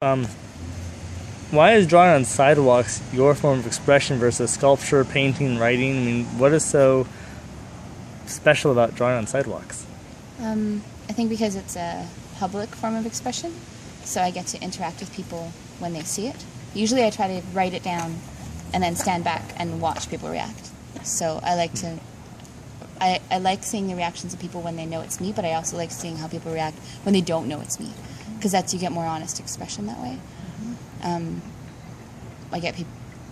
Um, why is drawing on sidewalks your form of expression versus sculpture, painting, writing? I mean, what is so special about drawing on sidewalks? I think because it's a public form of expression, so I get to interact with people when they see it. Usually I try to write it down and then stand back and watch people react. So I like to... I like seeing the reactions of people when they know it's me, but I also like seeing how people react when they don't know it's me, because you get more honest expression that way. I get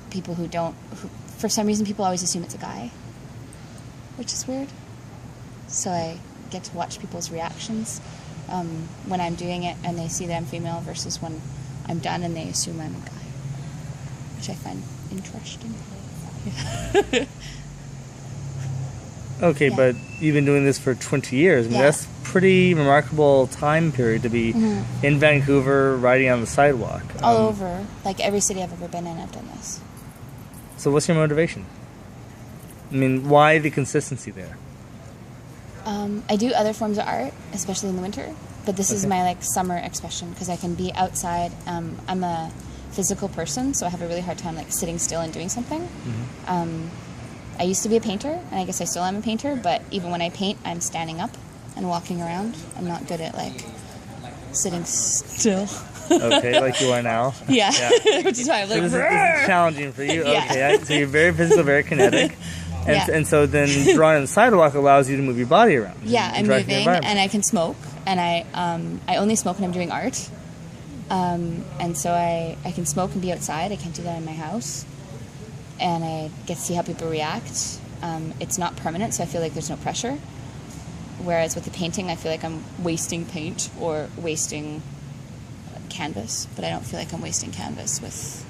people who don't... for some reason, people always assume it's a guy, which is weird. So I get to watch people's reactions when I'm doing it and they see that I'm female versus when I'm done and they assume I'm a guy, which I find interesting. Okay, Yeah. but you've been doing this for 20 years. I mean, Yeah. that's pretty remarkable time period to be in Vancouver, riding on the sidewalk. All over, like every city I've ever been in, I've done this. So what's your motivation? I mean, why the consistency there? I do other forms of art, especially in the winter, but this is Okay. my summer expression because I can be outside. I'm a physical person, so I have a really hard time sitting still and doing something. I used to be a painter, and I guess I still am a painter, but even when I paint, I'm standing up and walking around. I'm not good at sitting still. Okay, like you are now. Yeah, Yeah. which is why I'm So like, this is challenging for you. Yeah. Okay, so you're very physical, very kinetic. And, Yeah. and so then drawing on the sidewalk allows you to move your body around. yeah, I'm interact with the moving, environment. and I can smoke, and I only smoke when I'm doing art. And so I can smoke and be outside. I can't do that in my house. And I get to see how people react. It's not permanent, so I feel like there's no pressure. Whereas with the painting, I feel like I'm wasting paint or wasting canvas, but I don't feel like I'm wasting canvas with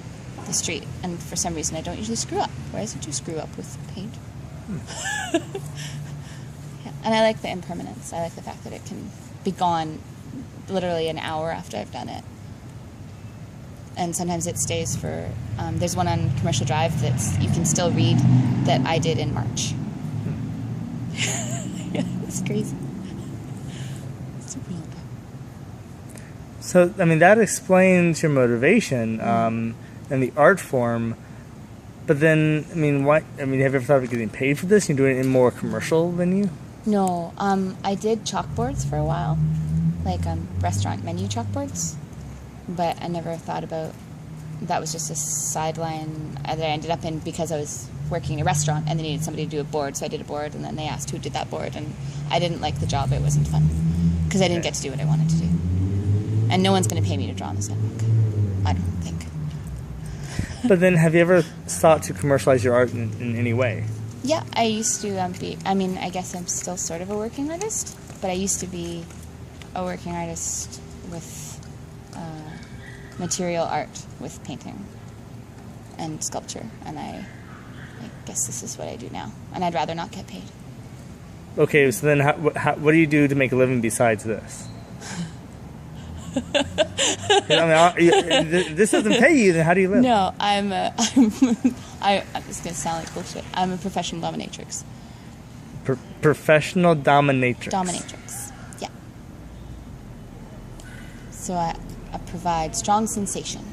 the street. And for some reason, I don't usually screw up, whereas I do screw up with paint. Yeah. And I like the impermanence. I like the fact that it can be gone literally an hour after I've done it. And sometimes it stays for... there's one on Commercial Drive you can still read that I did in March. Yeah, it's crazy. It's weird. So, I mean, that explains your motivation and the art form. But then, I mean, why? I mean, have you ever thought of getting paid for this? You're doing it in more commercial venue? No, I did chalkboards for a while, restaurant menu chalkboards, but I never thought about... That was just a sideline that I ended up in because I was working in a restaurant and they needed somebody to do a board, so I did a board, and then they asked who did that board, and I didn't like the job. It wasn't fun because I didn't get to do what I wanted to do, and no one's going to pay me to draw on the sidewalk, I don't think. But then, have you ever sought to commercialize your art in any way? Yeah, I used to I guess I'm still sort of a working artist, but I used to be a working artist with material art, with painting and sculpture, and I guess this is what I do now, and I'd rather not get paid. Okay, so then what do you do to make a living besides this? I mean, this doesn't pay you, then how do you live? No, this is going to sound like bullshit. I'm a professional dominatrix. Professional dominatrix. Dominatrix, yeah. So I provide strong sensation.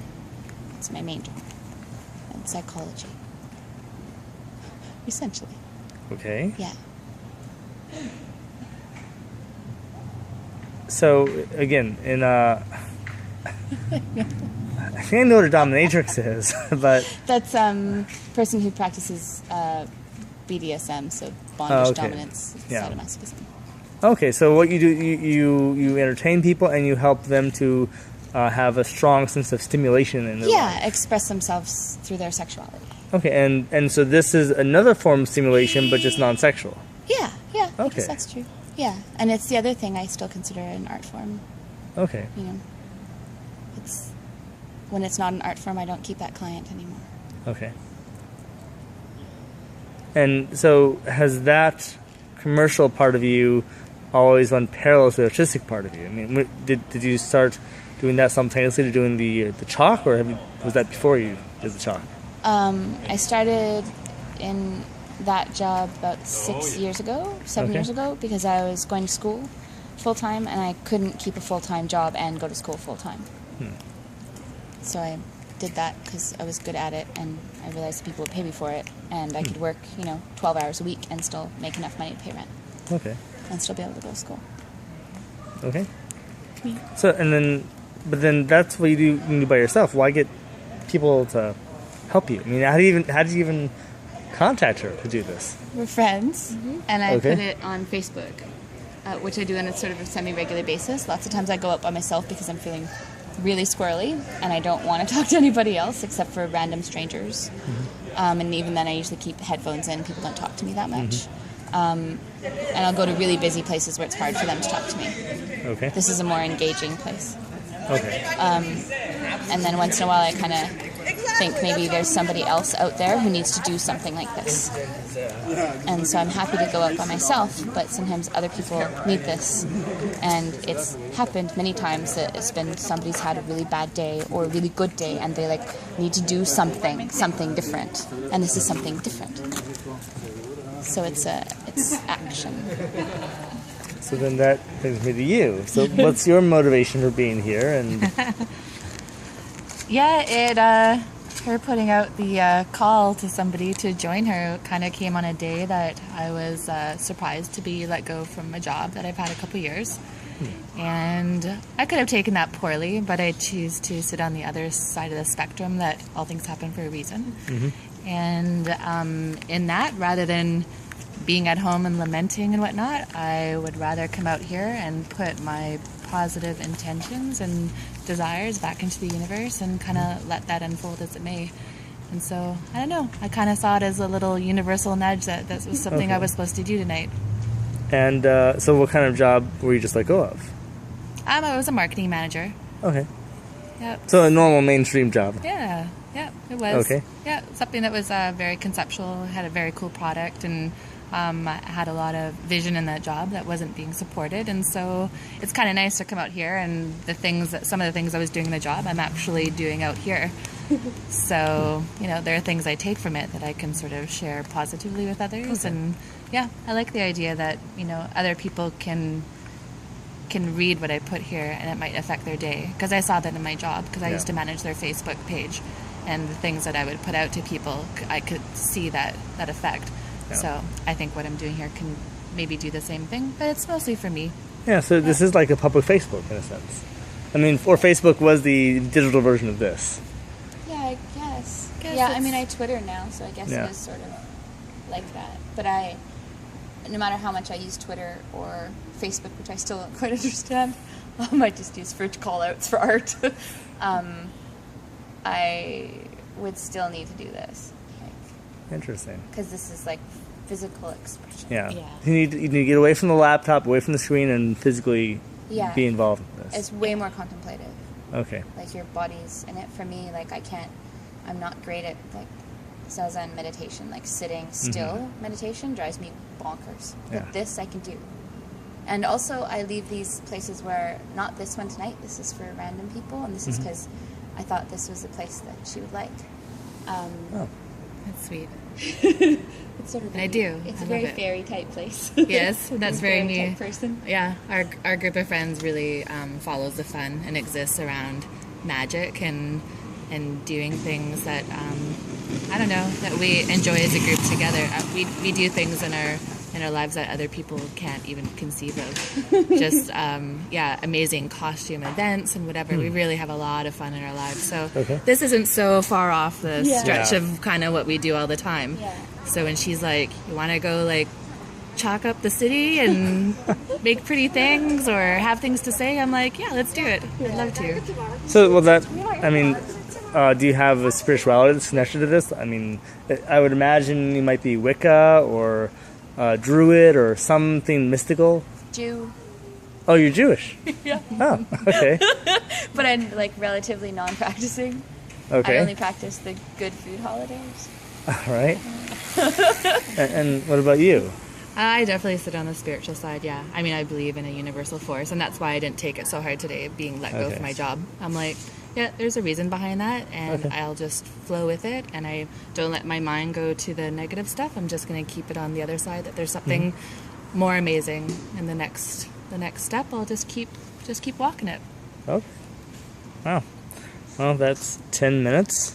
That's my main job. And psychology. Essentially. Okay. Yeah. So, again, I think I know what a dominatrix is, but... That's person who practices BDSM, so bondage, dominance, Yeah. sadomasochism. Okay, so what you do, you entertain people and you help them to have a strong sense of stimulation in their life. Express themselves through their sexuality. Okay, and so this is another form of stimulation, but just non-sexual. Yeah, I Okay. guess that's true. Yeah, and it's the other thing I still consider an art form. Okay. You know, when it's not an art form, I don't keep that client anymore. Okay. And so has that commercial part of you always run parallel to the artistic part of you? I mean, did you start doing that simultaneously to doing the chalk, or was that before you did the chalk? I started in that job about 7 years ago, because I was going to school full-time, and I couldn't keep a full-time job and go to school full-time. So I did that because I was good at it, and I realized people would pay me for it, and I could work, 12 hours a week and still make enough money to pay rent. Okay. And still be able to go to school. Okay. So, but then that's what you do by yourself. Why get people to help you? I mean, how did you even contact her to do this? We're friends, and I Okay. put it on Facebook, which I do on a sort of a semi-regular basis. Lots of times I go out by myself because I'm feeling really squirrely, and I don't want to talk to anybody else except for random strangers. And even then, I usually keep headphones in. People don't talk to me that much. And I'll go to really busy places where it's hard for them to talk to me. Okay. This is a more engaging place. Okay. And then once in a while, I kind of think maybe there's somebody else out there who needs to do something like this. And so I'm happy to go out by myself, but sometimes other people need this. And it's happened many times that it's been somebody's had a really bad day or a really good day, and they need to do something different. And this is something different. So it's action. So then that brings me to you. So what's your motivation for being here? And Yeah, her putting out the call to somebody to join her kind of came on a day that I was surprised to be let go from a job that I've had a couple years. And I could have taken that poorly, but I choose to sit on the other side of the spectrum, that all things happen for a reason. And in that, rather than being at home and lamenting and whatnot, I would rather come out here and put my positive intentions and desires back into the universe and kind of let that unfold as it may. And so, I don't know, I kind of saw it as a little universal nudge that was something I was supposed to do tonight. And so what kind of job were you just let go of? I was a marketing manager. Okay. Yep. So a normal mainstream job. Yeah, it was. Okay. Yeah, something that was very conceptual, had a very cool product, and I had a lot of vision in that job that wasn't being supported. And so it's kind of nice to come out here, and some of the things I was doing in the job, I'm actually doing out here. So, there are things I take from it that I can sort of share positively with others. Okay. And yeah, I like the idea that, other people can read what I put here and it might affect their day. Because I saw that in my job, because I used to manage their Facebook page. And the things that I would put out to people, I could see that effect. Yeah. So I think what I'm doing here can maybe do the same thing, but it's mostly for me. Yeah, so this is like a public Facebook in a sense. I mean, or Facebook was the digital version of this. Yeah, I guess. Guess I mean, I Twitter now, so I guess it is sort of like that. But no matter how much I use Twitter or Facebook, which I still don't quite understand, I just use for call-outs for art, I would still need to do this. Interesting. Because this is like physical expression. Yeah. Yeah. You need to get away from the laptop, away from the screen, and physically be involved in this. It's way more contemplative. Okay. Like your body's in it. For me, I'm not great at Zazen meditation, sitting still meditation drives me bonkers. Yeah. But this I can do. And also I leave these places where, not this one tonight, this is for random people, and this is because I thought this was a place that she would like. That's sweet. It's sort of And I do. It's I a love very it. fairy type place. Yes, that's very Fairy me. type person. Yeah, our group of friends really follows the fun and exists around magic and doing things that I don't know, that we enjoy as a group together. We do things in our lives that other people can't even conceive of. Just amazing costume events and whatever. We really have a lot of fun in our lives. So this isn't so far off the stretch of kind of what we do all the time. Yeah. So when she's like, you want to go chalk up the city and make pretty things or have things to say, I'm like, yeah, let's do it. I'd love to. So, do you have a spirituality that's connected to this? I mean, I would imagine you might be Wicca or Druid or something mystical. Jew. Oh, you're Jewish? Yeah. Oh, okay. But I'm relatively non-practicing. Okay. I only practice the good food holidays. All right. and what about you? I definitely sit on the spiritual side, yeah. I mean, I believe in a universal force, and that's why I didn't take it so hard today, being let go from my job. I'm like, yeah, there's a reason behind that, and I'll just flow with it, and I don't let my mind go to the negative stuff. I'm just going to keep it on the other side, that there's something more amazing in the next step. I'll just keep walking it. Okay. Wow. Well, that's 10 minutes.